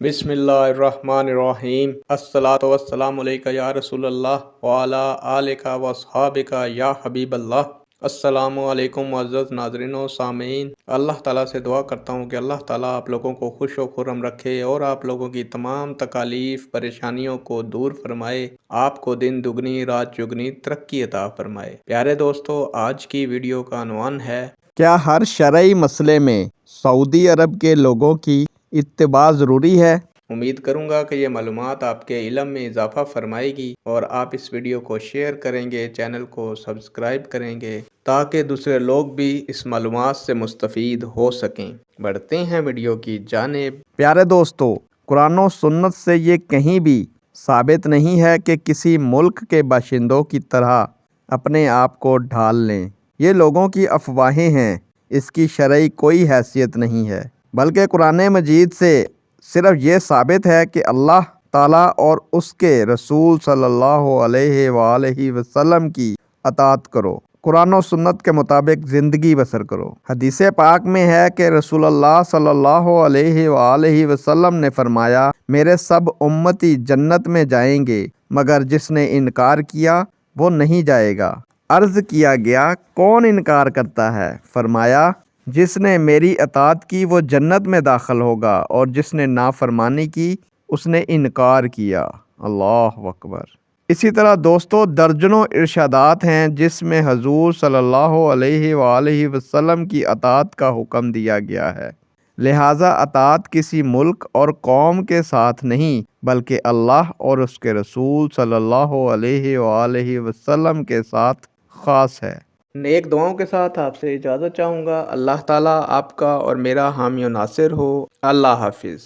बिस्मिल्लाहिर्रहमानिर्रहीम अस्सलातु वस्सलामु अलैका या रसूल अल्लाह व अला आलिका व अस्हाबिका या हबीब अल्लाह। अस्सलामु अलैकुम मुअज़्ज़ज़ नाज़रीन व सामीन। अल्लाह ताला से दुआ करता हूँ कि अल्लाह ताला आप लोगों को खुश व खुर्रम रखे और आप लोगों की तमाम तकालीफ परेशानियों को दूर फरमाए, आपको दिन दुगनी रात चुगनी तरक्की अता फरमाए। प्यारे दोस्तों, आज की वीडियो का अनवान है, क्या हर शरई मसले में सऊदी अरब के लोगों की इत्तिबा ज़रूरी है? उम्मीद करूंगा कि ये मालूमात आपके इल्म में इजाफा फरमाएगी और आप इस वीडियो को शेयर करेंगे, चैनल को सब्सक्राइब करेंगे ताकि दूसरे लोग भी इस मालूमात से मुस्तफ़ीद हो सकें। बढ़ते हैं वीडियो की जानिब। प्यारे दोस्तों, कुरान और सुन्नत से ये कहीं भी साबित नहीं है कि किसी मुल्क के बाशिंदों की तरह अपने आप को ढाल लें। ये लोगों की अफवाहें हैं, इसकी शरई कोई हैसियत नहीं है, बल्कि कुरान मजीद से सिर्फ ये साबित है कि अल्लाह ताला और उसके रसूल सल्लल्लाहु अलैहि वसल्लम की अताअत करो, कुरान और सुन्नत के मुताबिक ज़िंदगी बसर करो। हदीस पाक में है कि रसूलुल्लाह सल्लल्लाहु अलैहि वसल्लम ने फरमाया, मेरे सब उम्मती जन्नत में जाएंगे मगर जिसने इनकार किया वो नहीं जाएगा। अर्ज़ किया गया, कौन इनकार करता है? फरमाया, जिसने मेरी अताअत की वो जन्नत में दाखिल होगा और जिसने नाफरमानी की उसने इनकार किया। अल्लाह अकबर। इसी तरह दोस्तों, दर्जनों इरशादात हैं जिसमें हजूर सल्लल्लाहु अलैहि वसल्लम की अताअत का हुक्म दिया गया है। लिहाजा अताअत किसी मुल्क और कौम के साथ नहीं बल्कि अल्लाह और उसके रसूल सल्लल्लाहु अलैहि वसल्लम के साथ ख़ास है। नेक दुआओं के साथ आपसे इजाज़त चाहूँगा। अल्लाह ताला आपका और मेरा हामी और नासिर हो। अल्लाह हाफिज़।